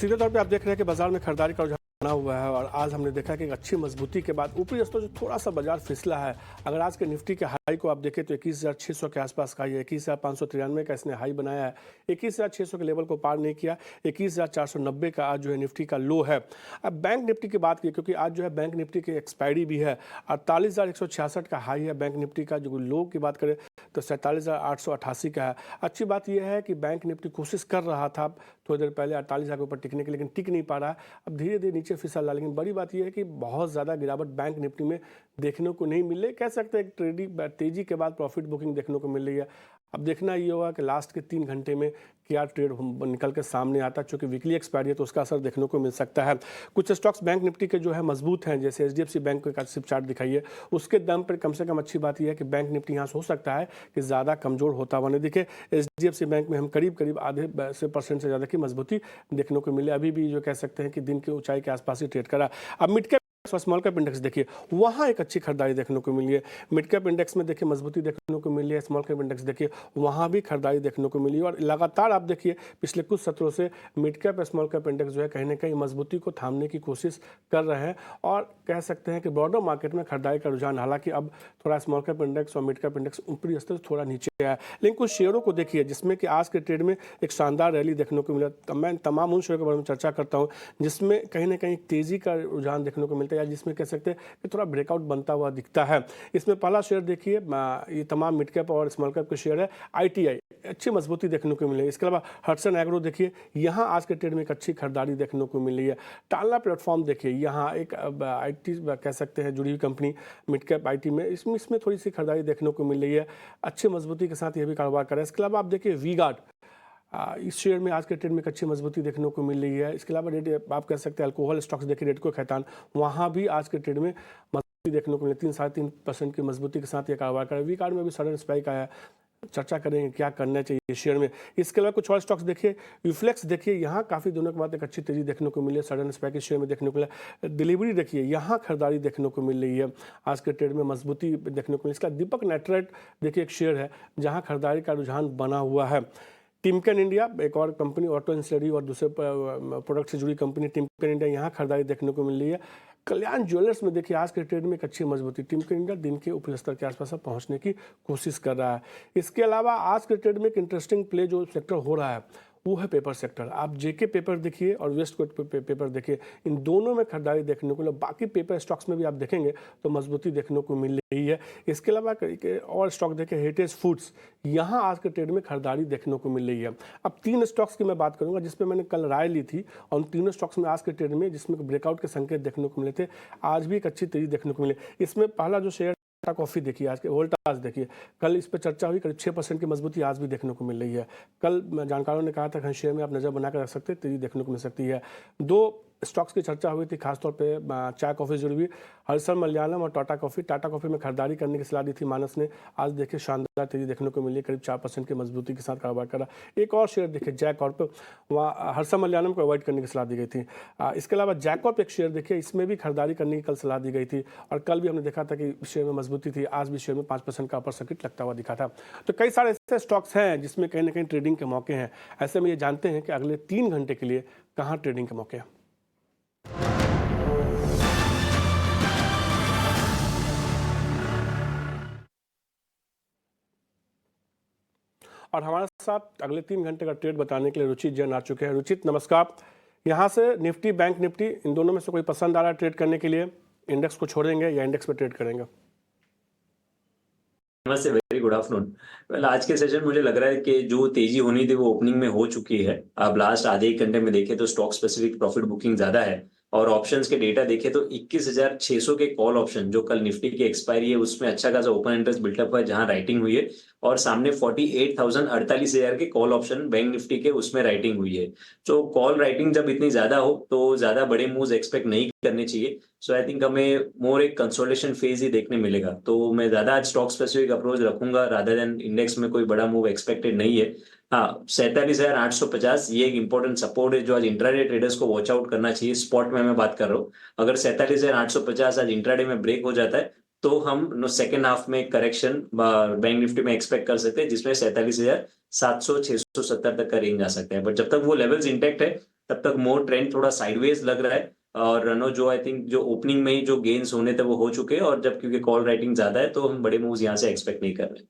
सीधे तौर पे आप देख रहे हैं कि बाजार में खरीदारी का रुझान बना हुआ है और आज हमने देखा कि एक अच्छी मजबूती के बाद ऊपरी स्तर जो थोड़ा सा बाजार फिसला है। अगर आज के निफ्टी के हाई को आप देखें तो 21,600 के आसपास का है, 21,593 का इसने हाई बनाया है। 21,600 के लेवल को पार नहीं किया। 21,490 का आज जो है निफ्टी का लो है। अब बैंक निफ्टी की बात की, क्योंकि आज जो है बैंक निफ्टी की एक्सपायरी भी है। 48,166 का हाई है बैंक निफ्टी का। जो लो की बात करें तो 47,888 का है। अच्छी बात यह है कि बैंक निफ्टी कोशिश कर रहा था थोड़ी देर पहले 48,000 के ऊपर टिकने की, लेकिन टिक नहीं पा रहा है। अब धीरे धीरे नीचे फिसल रहा है। लेकिन बड़ी बात यह है कि बहुत ज़्यादा गिरावट बैंक निफ्टी में देखने को नहीं मिल रही। कह सकते हैं ट्रेडिंग तेजी के बाद प्रॉफिट बुकिंग देखने को मिल रही है। अब देखना ये होगा कि लास्ट के 3 घंटे में क्या ट्रेड निकल के सामने आता है। चूँकि वीकली एक्सपायरी है तो उसका असर देखने को मिल सकता है। कुछ स्टॉक्स बैंक निफ्टी के जो है मजबूत हैं, जैसे HDFC बैंक का सिर्फ चार्ट दिखाइए, उसके दम पर कम से कम अच्छी बात यह है कि बैंक निफ्टी यहाँ से हो सकता है कि ज़्यादा कमज़ोर होता हुआ नहीं दिखे। HDFC बैंक में हम करीब आधे से % से ज़्यादा की मजबूती देखने को मिले। अभी भी जो कह सकते हैं कि दिन की ऊंचाई के आसपास ही ट्रेड करा। अब mid cap small cap index देखिए, वहाँ एक अच्छी खरीदारी देखने को मिली है। मिड कैप इंडेक्स में देखिए मजबूती देखने को मिली है। स्मॉल कैप इंडेक्स देखिए, वहाँ भी खरीदारी देखने को मिली है। और लगातार आप देखिए पिछले कुछ सत्रों से mid cap small cap index जो है कहीं ना कहीं मजबूती को थामने की कोशिश कर रहे हैं। और कह सकते हैं कि ब्रॉडर मार्केट में खरीदारी का रुझान, हालांकि अब थोड़ा स्मॉल कैप इंडेक्स और मिड कैप इंडेक्स ऊपरी स्तर से थोड़ा नीचे आया है। लेकिन कुछ शेयरों को देखिए जिसमें कि आज के ट्रेड में एक शानदार रैली देखने को मिला। मैं तमाम उन शेयरों के बारे में चर्चा करता हूँ जिसमें कहीं ना कहीं तेजी का रुझान देखने को मिलता है, या जिसमें कह सकते हैं कि थोड़ा ब्रेकआउट बनता हुआ दिखता है। इसमें पहला शेयर देखिए, ये तमाम मिड कैप और स्मॉल कैप के शेयर है। ITI अच्छी मजबूती देखने को मिली है। इसके अलावा हटसन एग्रो देखिए, यहाँ आज के ट्रेड में एक अच्छी खरीदारी देखने को मिली है। टालना प्लेटफॉर्म देखिए, यहाँ एक IT कह सकते हैं जुड़ी हुई कंपनी मिड कैप IT में, इसमें थोड़ी सी खरीदारी देखने को मिल रही है। अच्छी मजबूती के साथ ये भी कारोबार कर रहा है। इसके अलावा आप देखिए वी-गार्ड, इस शेयर में आज के ट्रेड में एक अच्छी मजबूती देखने को मिल रही है। इसके अलावा रेट आप कह सकते हैं अल्कोहल स्टॉक्स देखिए, रेडको खैतान, वहाँ भी आज के ट्रेड में मजबूती देखने को मिली। 3-3.5% की मजबूती के साथ ये कारोबार कर रहा है। वी-गार्ड में भी सडन स्पाइक आया, चर्चा करेंगे क्या करना चाहिए शेयर में। इसके अलावा कुछ और स्टॉक्स देखिए, यूफ्लेक्स देखिए, यहाँ काफ़ी दिनों के बाद एक अच्छी तेजी देखने को मिली है। सडन स्पाइक इस शेयर में देखने को मिला। डिलीवरी देखिए, यहाँ खरीदारी देखने को मिल रही है। आज के ट्रेड में मजबूती देखने को मिली। इसका दीपक नाइट्राइट देखिए एक शेयर है जहाँ खरीदारी का रुझान बना हुआ है। टिमकेन इंडिया एक और कंपनी, ऑटो इंसलरी और दूसरे प्रोडक्ट से जुड़ी कंपनी टिमकेन इंडिया, यहाँ खरीदारी देखने को मिल रही है। कल्याण ज्वेलर्स में देखिए आज के ट्रेड में एक अच्छी मजबूती, टिमकेन इंडिया दिन के ऊपरी स्तर के आसपास पहुंचने की कोशिश कर रहा है। इसके अलावा आज के ट्रेड में एक इंटरेस्टिंग प्ले जो सेक्टर हो रहा है वो है पेपर सेक्टर। आप JK पेपर देखिए और वेस्ट कोस्ट पेपर देखिए, इन दोनों में खरीदारी देखने को मिले। बाकी पेपर स्टॉक्स में भी आप देखेंगे तो मजबूती देखने को मिल रही है। इसके अलावा और स्टॉक देखिए, हेरिटेज फूड्स, यहाँ आज के ट्रेड में खरीदारी देखने को मिल रही है। अब 3 स्टॉक्स की मैं बात करूंगा जिसपे मैंने कल राय ली थी, और उन तीनों स्टॉक्स में आज के ट्रेड में जिसमें ब्रेकआउट के संकेत देखने को मिले थे, आज भी एक अच्छी तेजी देखने को मिले। इसमें पहला जो शेयर टाटा कॉफी देखिए, आज के वोल्टास देखिए, कल इस पर चर्चा हुई, करीब 6% की मजबूती आज भी देखने को मिल रही है। कल जानकारों ने कहा था कि शेयर में आप नज़र बनाकर रख सकते हैं, तेजी देखने को मिल सकती है। 2 स्टॉक्स की चर्चा हुई थी, खासतौर पे चाय कॉफ़ी जुड़ी हुई, हर्षल मलयालम और टाटा कॉफ़ी। टाटा कॉफ़ी में खरीदारी करने की सलाह दी थी मानस ने, आज देखिए शानदार तेजी देखने को मिली, करीब 4% की मजबूती के साथ कारोबार करा। एक और शेयर देखिए जैकॉर्प, वहाँ हर्षल मलयालम को अवॉइड करने की सलाह दी गई थी। इसके अलावा जैकॉर्प एक शेयर देखिए, इसमें भी खरीदारी करने की कल सलाह दी गई थी, और कल भी हमने देखा था कि शेयर में मजबूती थी। आज भी शेयर में 5% का अपर सर्किट लगता हुआ दिखा था। तो कई सारे ऐसे स्टॉक्स हैं जिसमें कहीं ना कहीं ट्रेडिंग के मौके हैं। ऐसे में ये जानते हैं कि अगले 3 घंटे के लिए कहाँ ट्रेडिंग के मौके हैं। और हमारे साथ अगले 3 घंटे का ट्रेड बताने के लिए रुचित जैन आ चुके हैं। रुचित नमस्कार। यहाँ से निफ्टी, बैंक निफ्टी, इन दोनों में से कोई पसंद आ रहा है ट्रेड करने के लिए? इंडेक्स को छोड़ेंगे या इंडेक्स पे ट्रेड करेंगे? नमस्ते, वेरी गुड आफ्टरनून। वेल, आज के सेशन मुझे लग रहा है कि जो तेजी होनी थी वो ओपनिंग में हो चुकी है। अब लास्ट आधे 1 घंटे में देखें तो स्टॉक स्पेसिफिक प्रॉफिट बुकिंग ज्यादा है, और ऑप्शंस के डेटा देखें तो 21,600 के कॉल ऑप्शन जो कल निफ्टी की एक्सपायरी है उसमें अच्छा खासा ओपन इंटरेस्ट बिल्टअप है जहां राइटिंग हुई है, और सामने 48,000 के कॉल ऑप्शन बैंक निफ्टी के उसमें राइटिंग हुई है। तो कॉल राइटिंग जब इतनी ज्यादा हो तो ज्यादा बड़े मूव्स एक्सपेक्ट नहीं करने चाहिए। सो आई थिंक हमें मोर एक कंसोलिडेशन फेज ही देखने मिलेगा। तो मैं ज्यादा आज स्टॉक स्पेसिफिक अप्रोच रखूंगा रादर देन इंडेक्स में कोई बड़ा मूव एक्सपेक्टेड नहीं है। हाँ, 47,850 ये एक इंपॉर्टेंट सपोर्ट है जो आज इंट्राडे ट्रेडर्स को वॉच आउट करना चाहिए। स्पॉट में मैं बात कर रहा हूँ, अगर 47,850 आज इंट्राडे में ब्रेक हो जाता है तो हम सेकेंड हाफ में करेक्शन बैंक निफ्टी में एक्सपेक्ट कर सकते हैं, जिसमें 47,700 670 तक का रेंज आ सकता है। बट जब तक वो लेवल्स इंटेक्ट है तब तक मोर ट्रेंड थोड़ा साइडवेज लग रहा है। और जो आई थिंक जो ओपनिंग में ही जो गेन्स होने थे वो हो चुके हैं, और जब क्योंकि कॉल राइटिंग ज्यादा है तो हम बड़े मूव्स यहाँ से एक्सपेक्ट नहीं कर रहे।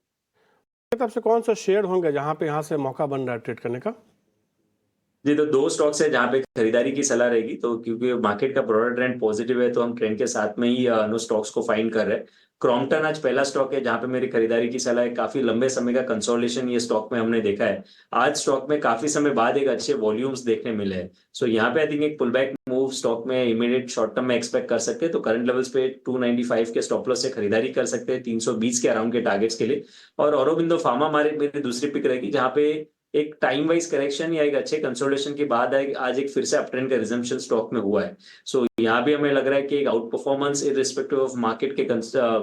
तरफ से कौन सा शेयर होंगे जहां पे यहाँ से मौका बन रहा है ट्रेड करने का? जी, तो दो स्टॉक्स है जहां पे खरीदारी की सलाह रहेगी। तो क्योंकि मार्केट का ब्रॉडर ट्रेंड पॉजिटिव है तो हम ट्रेंड के साथ में ही नो स्टॉक्स को फाइंड कर रहे हैं। क्रॉम्पटन आज पहला स्टॉक है जहां पे मेरी खरीदारी की सलाह है। काफी लंबे समय का कंसोलिडेशन ये स्टॉक में हमने देखा है। आज स्टॉक में काफी समय बाद एक अच्छे वॉल्यूम्स देखने मिले हैं। सो यहाँ पे आई थिंक एक पुल बैक मूव स्टॉक में इमीडिएट शॉर्ट टर्म में एक्सपेक्ट कर सकते हैं। तो करंट लेवल्स पे 295 के स्टॉप लॉस से खरीदारी कर सकते हैं 320 के अराउंड के टारगेट्स के लिए। और औरोबिंदो फार्मा हमारे मेरी दूसरी पिक रहेगी जहां पे एक टाइम वाइज करेक्शन या एक अच्छे कंसोलिडेशन के बाद आज एक फिर से अप ट्रेंड का रिजम्पशन स्टॉक में हुआ है। सो यहाँ भी हमें लग रहा है कि एक out performance irrespective of market के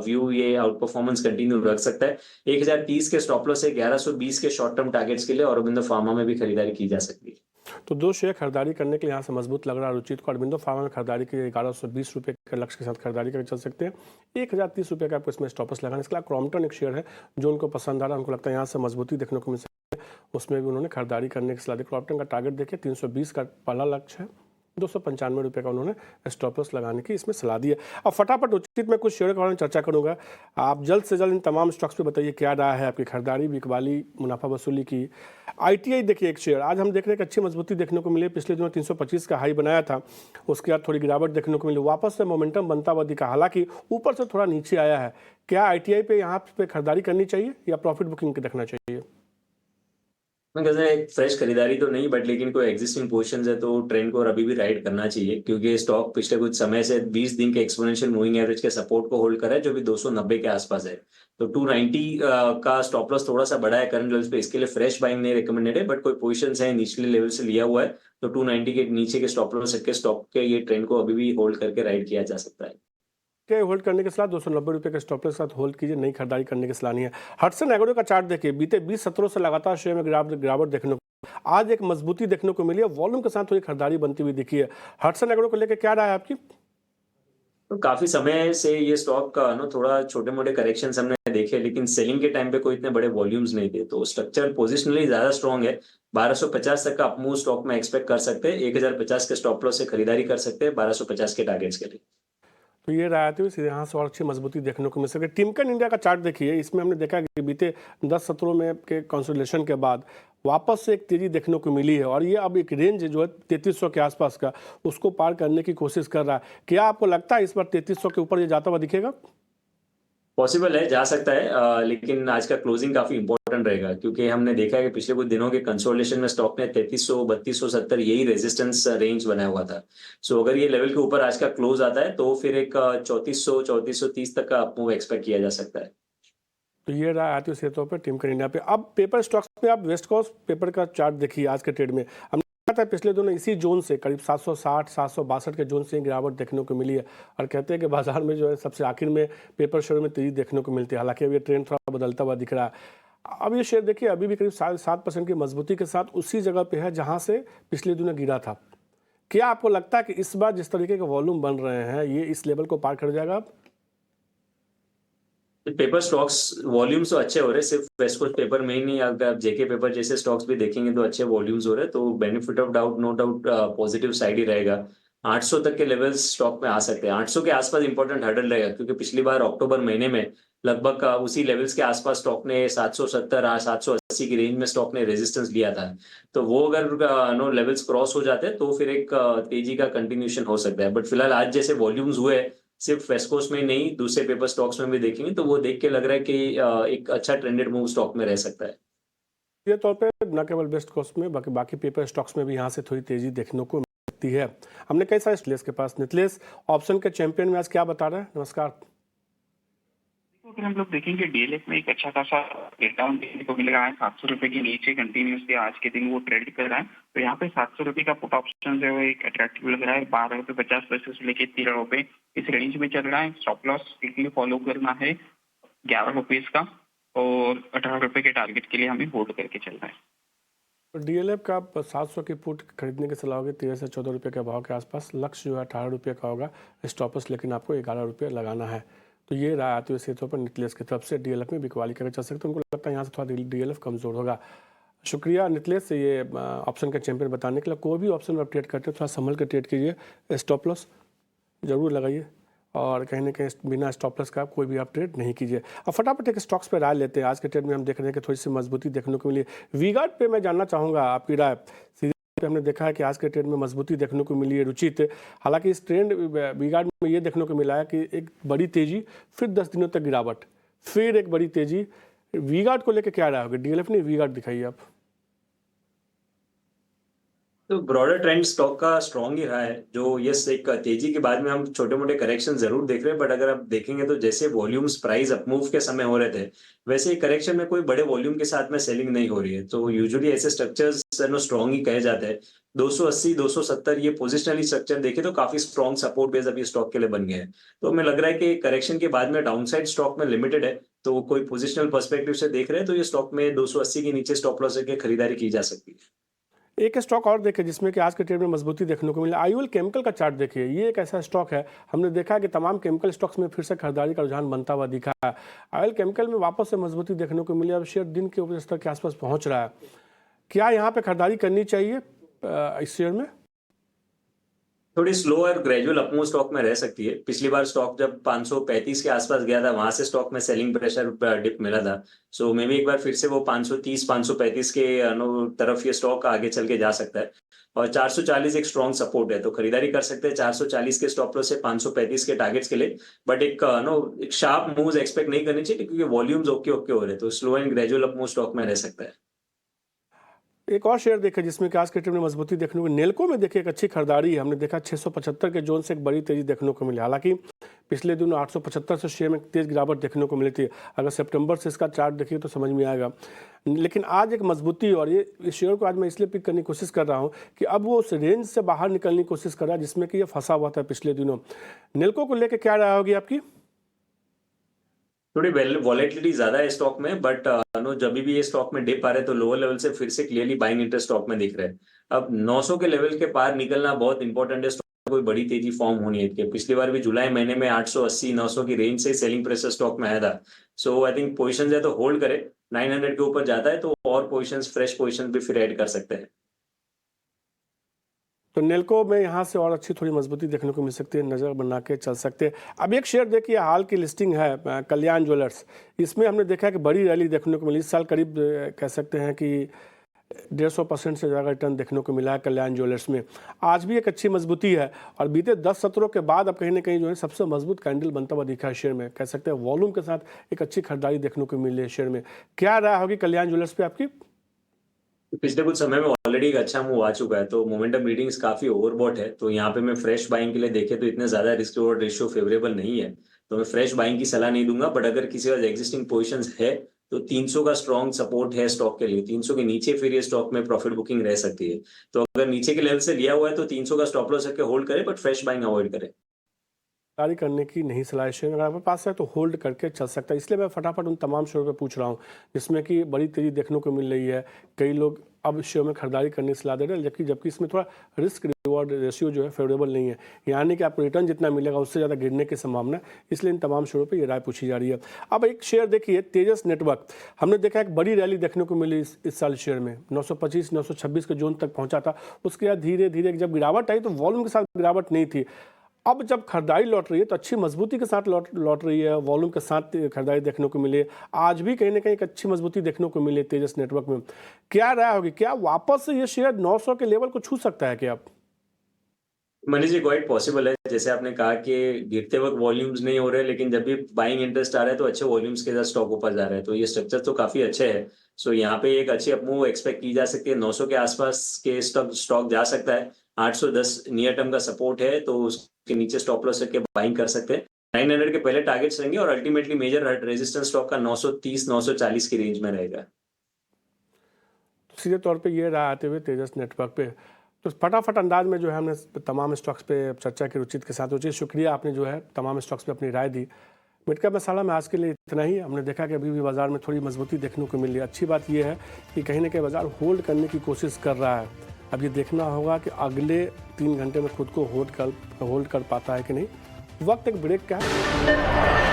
व्यू ये आउट परफॉर्मेंस कंटिन्यू रख सकता है। 1030 के स्टॉप लॉस से 1120 के शॉर्ट टर्म टारगेट्स के लिए औरोबिंदो फार्मा में भी खरीदारी की जा सकती है। तो दो शेयर खरीदारी करने के लिए यहाँ से मजबूत लग रहा है रुचित को। अरबिंदो फार्मा में खरीदारी के 1120 रुपये के लक्ष्य के साथ खरीदारी करके चल सकते हैं। 1030 रुपये का आपको इसमें स्टॉपस लगाना। इसके अलावा क्रॉम्पटन एक शेयर है जो उनको पसंद आ रहा है, उनको लगता है यहाँ से मजबूती देखने को मिल सकती है, उसमें भी उन्होंने खरीदारी करने की सलाह दी। क्रॉम्पटन का टारगेट देखिए 320 का पहला लक्ष्य है, 295 रुपये का उन्होंने स्टॉप लॉस लगाने की इसमें सलाह दी है। अब फटाफट उचित मैं कुछ शेयरों के बारे में चर्चा करूंगा। आप जल्द से जल्द इन तमाम स्टॉक्स पे बताइए क्या राय है आपकी खरीदारी, बिकवाली, मुनाफा वसूली की। आईटीआई देखिए एक शेयर आज हम देख रहे हैं कि अच्छी मजबूती देखने को मिली। पिछले दिनों 325 का हाई बनाया था, उसके बाद थोड़ी गिरावट देखने को मिली, वापस से मोमेंटम बनता हुआ दिखा, हालांकि ऊपर से थोड़ा नीचे आया है। क्या आईटीआई पे यहाँ पे खरीदारी करनी चाहिए या प्रॉफिट बुकिंग देखना चाहिए? मैं कहता हूँ एक फ्रेश खरीदारी तो नहीं, बट लेकिन कोई एग्जिस्टिंग पोजीशंस है तो ट्रेंड को और अभी भी राइड करना चाहिए। क्योंकि स्टॉक पिछले कुछ समय से 20 दिन के एक्सपोनेंशियल मूविंग एवरेज के सपोर्ट को होल्ड कर रहा है जो भी 290 के आसपास है। तो 290 का स्टॉप लॉस थोड़ा सा बड़ा है करंट लेवल्स पे, इसके लिए फ्रेश बाइंग नहीं रिकमेंडेड है, बट कोई पोजीशंस है निचले लेवल से लिया हुआ है तो 290 के नीचे के स्टॉप लॉस के स्टॉक के ये ट्रेंड को अभी भी होल्ड करके राइड किया जा सकता है। के होल्ड करने की सलाह 290 रुपये के स्टॉप के साथ होल्ड कीजिए, नई खरीदारी करने की सलाह नहीं है। हटसन एग्रो का चार्ट देखिए, बीते 20 सत्रों से लगातार शेयर में गिरावट देखने को, आज एक मजबूती देखने को मिली है, वॉल्यूम के साथ थोड़ी खरीदारी बनती हुई दिखी है। हटसन एग्रो को लेकर क्या राय है आपकी? तो काफी समय से ये स्टॉक का थोड़ा छोटे मोटे करेक्शन हमने देखे, लेकिन सेलिंग के टाइम पे कोई इतने बड़े वॉल्यूम्स नहीं थे। तो स्ट्रक्चर पोजिशनली ज्यादा स्ट्रॉन्ग है। 1250 तक का अपमूव स्टॉक में एक्सपेक्ट कर सकते हैं। 1050 के स्टॉप लॉस से खरीदारी कर सकते हैं 1250 के टारगेट्स के लिए। तो ये राय आती हुई सीधे यहाँ से और अच्छी मजबूती देखने को मिल सके। टिमकन इंडिया का चार्ट देखिए, इसमें हमने देखा कि बीते 10 सत्रों में के कंसोलिडेशन के बाद वापस से एक तेजी देखने को मिली है और ये अब एक रेंज जो है 3300 के आसपास का, उसको पार करने की कोशिश कर रहा है। क्या आपको लगता है इस बार 3300 के ऊपर ये जाता हुआ दिखेगा? पॉसिबल है, जा सकता है, लेकिन आज का क्लोजिंग काफी इंपॉर्टेंट रहेगा क्योंकि हमने देखा है कि पिछले कुछ दिनों के कंसोलिडेशन में स्टॉक ने 3300 3270 यही रेजिस्टेंस रेंज बनाया हुआ था। सो अगर ये लेवल के ऊपर आज का क्लोज आता है तो फिर एक 3400 3430 तक का अपमूव एक्सपेक्ट किया जा सकता है। तो ये रहा आती है तौर पर टिमकन इंडिया पे। अब पेपर स्टॉक्स में आप वेस्ट कोस्ट पेपर का चार्ट देखिए आज के ट्रेड में, हमने देखा था पिछले दिनों इसी जोन से करीब 760 762 के जोन से गिरावट देखने को मिली है और कहते हैं कि बाजार में जो है सबसे आखिर में पेपर शेयर में तेजी देखने को मिलती है। हालांकि अब ये ट्रेंड थोड़ा बदलता हुआ दिख रहा है। अब ये शेयर देखिए अभी भी करीब 7.5% की मजबूती के साथ उसी जगह पे है जहां से पिछले दिनों गिरा था। क्या आपको लगता है कि इस बार जिस तरीके के वॉल्यूम बन रहे हैं ये इस लेवल को पार कर जाएगा? पेपर स्टॉक्स वॉल्यूम्स तो अच्छे हो रहे हैं, सिर्फ वेस्ट कोस्ट पेपर में ही नहीं, अगर आप जेके पेपर जैसे स्टॉक्स भी देखेंगे तो अच्छे वॉल्यूम्स हो रहे हैं। तो benefit of doubt no doubt positive side ही रहेगा। 800 तक के लेवल्स स्टॉक में आ सकते हैं। 800 के आसपास इंपॉर्टेंट हर्डल रहेगा क्योंकि पिछली बार अक्टूबर महीने में लगभग उसी लेवल्स के आसपास स्टॉक ने 770 780 की रेंज में स्टॉक ने रेजिस्टेंस लिया था। तो वो अगर नो लेवल्स क्रॉस हो जाते हैं तो फिर एक तेजी का कंटिन्यूशन हो सकता है। बट फिलहाल आज जैसे वॉल्यूम्स हुए सिर्फ वेस्ट कोस्ट में नहीं दूसरे पेपर स्टॉक्स में भी देखेंगे तो वो देख के लग रहा है कि एक अच्छा ट्रेंडेड मूव स्टॉक में रह सकता है। ये तौर पे न केवल वेस्ट कोस्ट में बाकी बाकी पेपर स्टॉक्स में भी यहाँ से थोड़ी तेजी देखने को मिल सकती है। हमने कई सारे नितलेश के पास, नितलेश ऑप्शन के चैंपियन में आज क्या बता रहे हैं? नमस्कार। अगर हम लोग देखेंगे डीएलएफ में एक अच्छा खासा डाउन देखने को मिल रहा है। 700 रुपए के नीचे कंटिन्यूसली आज के दिन वो ट्रेड कर रहा है। तो यहाँ पे 700 रुपए का पुट ऑप्शन है वो एक अट्रैक्टिव लग रहा है। 12.50 से लेके 13 रुपए इस रेंज में चल रहा है। स्टॉप लॉस वीकली फॉलो करना है 11 रुपीज का और 18 रुपए के टारगेट के लिए हमें होल्ड करके चलना है। तो डीएलएफ का 700 की पुट खरीदने की सलाह होगी 13 से 14 रुपये के भाव के आसपास। लक्ष्य जो है 18 रुपये का होगा स्टॉपस, लेकिन आपको 11 रुपये लगाना है। तो ये राय आती हुई तौर पर नितलेश की तरफ से डीएलएफ में बिकवाली करके चल सकते हैं। उनको लगता है यहाँ से थोड़ा डीएलएफ कमजोर होगा। शुक्रिया नितलेश, ये ऑप्शन का चैंपियन बताने के लिए। कोई भी ऑप्शन आप ट्रेड करते हो थोड़ा संभल कर ट्रेड कीजिए, स्टॉप लॉस जरूर लगाइए और कहीं ना कहीं बिना स्टॉप लॉस का कोई भी आप ट्रेड नहीं कीजिए। अब फटाफट एक स्टॉक्स पे राय लेते हैं। आज के ट्रेड में हम देख रहे हैं कि थोड़ी सी मजबूती देखने को मिली। वी-गार्ड पे मैं जानना चाहूँगा आपकी राय। सीधे हमने देखा है कि आज के ट्रेड में मजबूती देखने को मिली है रुचित। हालांकि इस ट्रेंड वी-गार्ड में ये देखने को मिला है कि एक बड़ी तेजी, फिर 10 दिनों तक गिरावट, फिर एक बड़ी तेजी। वी-गार्ड को लेकर क्या राय होगी? डीएलएफ ने वी-गार्ड दिखाई आप। तो ब्रॉडर ट्रेंड स्टॉक का स्ट्रॉन्ग ही रहा है। जो यस, एक तेजी के बाद में हम छोटे मोटे करेक्शन जरूर देख रहे हैं, बट अगर आप देखेंगे तो जैसे वॉल्यूम्स प्राइस अपमूव के समय हो रहे थे, वैसे ही करेक्शन में कोई बड़े वॉल्यूम के साथ में सेलिंग नहीं हो रही है। तो यूजुअली ऐसे स्ट्रक्चर्स स्ट्रॉन्ग ही कहे जाते हैं। 280 270 ये पोजिशनली स्ट्रक्चर देखे तो काफी स्ट्रॉन्ग सपोर्ट बेस अभी स्टॉक के लिए बन गए हैं। तो हमें लग रहा है कि करेक्शन के बाद में डाउनसाइड स्टॉक में लिमिटेड है, तो कोई पोजिशनल पर्सपेक्टिव से देख रहे हैं तो ये स्टॉक में 280 के नीचे स्टॉप लॉस के खरीदारी की जा सकती है। एक स्टॉक और देखिए जिसमें कि आज के ट्रेड में मजबूती देखने को मिला। आईओएल केमिकल का चार्ट देखिए, ये एक ऐसा स्टॉक है, हमने देखा है कि तमाम केमिकल स्टॉक्स में फिर से खरीदारी का रुझान बनता हुआ दिखा है। आईओएल केमिकल में वापस से मजबूती देखने को मिली। अब शेयर दिन के ऊपर स्तर के आसपास पहुंच रहा है। क्या यहाँ पे खरीदारी करनी चाहिए इस शेयर में? थोड़ी स्लो और ग्रेजुअल अपमूव स्टॉक में रह सकती है। पिछली बार स्टॉक जब 535 के आसपास गया था, वहां से स्टॉक में सेलिंग प्रेशर डिप मिला था। सो मे भी एक बार फिर से वो 530 535 के तरफ ये स्टॉक आगे चल के जा सकता है। और 440 एक स्ट्रॉन्ग सपोर्ट है, तो खरीदारी कर सकते हैं 440 के स्टॉप लॉस से 535 के टारगेट्स के लिए। बट एक शार्प मूव एक्सपेक्ट नहीं करनी चाहिए, क्योंकि वॉल्यूम्स ओके ओके हो रहे हैं, तो slow and gradual up move stock में रह सकता है। एक और शेयर देखिए जिसमें कि आज के ट्रेड में मजबूती देखने को। नेल्को में देखिए एक अच्छी खरीदारी है। हमने देखा 675 के जोन से एक बड़ी तेजी देखने को मिली। हालांकि पिछले दिनों 875 से शेयर में तेज गिरावट देखने को मिली थी। अगर सितंबर से इसका चार्ट देखिए तो समझ में आएगा। लेकिन आज एक मजबूती, और ये इस शेयर को आज मैं इसलिए पिक करने की कोशिश कर रहा हूँ कि अब वो उस रेंज से बाहर निकलने की कोशिश कर रहा है जिसमें कि ये फंसा हुआ था पिछले दिनों। नेल्को को लेकर क्या राय होगी आपकी? थोड़ी वॉलेटिलिटी ज्यादा है स्टॉक में, बट जब भी ये स्टॉक में डिप आ रहे हैं तो लोअर लेवल से फिर से क्लियरली बाइंग इंटरेस्ट स्टॉक में दिख रहा है। अब 900 के लेवल के पार निकलना बहुत इंपॉर्टेंट है। स्टॉक कोई बड़ी तेजी फॉर्म होनी है। पिछली बार भी जुलाई महीने में 880 900 की रेंज से सेलिंग प्रेशर स्टॉक में आया था। सो आई थिंक पोजिशन है तो होल्ड करे। 900 के ऊपर जाता है तो और पोजिशन, फ्रेश पोजिशन भी फिर ऐड कर सकते हैं। तो नेल्को में यहाँ से और अच्छी थोड़ी मजबूती देखने को मिल सकती है, नज़र बना के चल सकते हैं। अब एक शेयर देखिए, हाल की लिस्टिंग है कल्याण ज्वेलर्स। इसमें हमने देखा कि बड़ी रैली देखने को मिली। इस साल करीब कह सकते हैं कि 150% से ज़्यादा रिटर्न देखने को मिला है कल्याण ज्वेलर्स में। आज भी एक अच्छी मजबूती है और बीते 10 सत्रों के बाद अब कहीं ना कहीं जो है सबसे मजबूत कैंडल बनता हुआ दिखा है शेयर में। कह सकते हैं वॉल्यूम के साथ एक अच्छी खरीदारी देखने को मिली है शेयर में। क्या राय होगी कल्याण ज्वेलर्स पे आपकी? पिछले कुछ समय में ऑलरेडी एक अच्छा मूव आ चुका है, तो मोमेंटम रीडिंग्स काफी ओवरबॉट है। तो यहाँ पे मैं फ्रेश बाइंग के लिए देखे तो इतने ज्यादा रिस्क रिवॉर्ड रेशियो फेवरेबल नहीं है, तो मैं फ्रेश बाइंग की सलाह नहीं दूंगा। बट अगर किसी का एग्जिस्टिंग पोजीशंस है तो 300 का स्ट्रॉन्ग सपोर्ट है स्टॉक के लिए। 300 के नीचे फिर ये स्टॉक में प्रॉफिट बुकिंग रह सकती है। तो अगर नीचे के लेवल से लिया हुआ है तो 300 का स्टॉप लॉस करके होल्ड करे, बट फ्रेश बाइंग अवॉइड करे। खरीदारी करने की नहीं सलाह शेयर अगर आपके पास है तो होल्ड करके चल सकता है। इसलिए मैं फटाफट उन तमाम शेयरों पे पूछ रहा हूँ जिसमें कि बड़ी तेजी देखने को मिल रही है। कई लोग अब शेयर में खरीदारी करने की सलाह दे रहे हैं, जबकि इसमें थोड़ा रिस्क रिवॉर्ड रेशियो जो है फेवरेबल नहीं है, यानी कि आपको रिटर्न जितना मिलेगा उससे ज़्यादा गिरने की संभावना है। इसलिए इन तमाम शेयरों पर ये राय पूछी जा रही है। अब एक शेयर देखिए तेजस नेटवर्क। हमने देखा एक बड़ी रैली देखने को मिली इस साल शेयर में। 925 926 के जोन तक पहुंचा था। उसके बाद धीरे धीरे जब गिरावट आई तो वॉल्यूम के साथ गिरावट नहीं थी। अब जब खरीदारी लौट रही है तो अच्छी मजबूती के साथ लौट रही है, वॉल्यूम के साथ खरीदारी देखने को मिले। आज भी कहीं ना कहीं एक अच्छी मजबूती देखने को मिले तेजस नेटवर्क में। क्या राय होगी, क्या वापस से ये शेयर 900 के लेवल को छू सकता है क्या? आप मनीष जी, क्वाइट पॉसिबल है। जैसे आपने कहा कि गिरते वक्त वॉल्यूम्स नहीं हो रहे, लेकिन जब भी बाइंग इंटरेस्ट आ रहा है तो अच्छे वॉल्यूम्स के साथ स्टॉक ऊपर जा रहा है, तो ये स्ट्रक्चर तो काफी अच्छे है। सो यहाँ पे एक अच्छी अपमूव एक्सपेक्ट की जा सकती है। 900 के आसपास के स्टॉक जा सकता है। 810 नियर टर्म का सपोर्ट है, तो उसके नीचे स्टॉप लॉस करके बाइंग कर सकते हैं। 900 के पहले टारगेट्स रहेंगे और अल्टीमेटली मेजर रेजिस्टेंस स्टॉक का 930 940 की रेंज में रहेगा। सीधे तौर पे ये राय आते हुए तेजस नेटवर्क पे तो फटाफट अंदाज में जो है हमने तमाम स्टॉक्स पे चर्चा की रुचित के साथ। रुचित, शुक्रिया, आपने जो है तमाम स्टॉक्स पे अपनी राय दी। मिड कैप मसाला में आज के लिए इतना ही। हमने देखा कि अभी भी बाजार में थोड़ी मजबूती देखने को मिल रही है। अच्छी बात यह है कि कहीं ना कहीं बाजार होल्ड करने की कोशिश कर रहा है। अब ये देखना होगा कि अगले 3 घंटे में खुद को होल्ड कर पाता है कि नहीं। वक्त एक ब्रेक का है।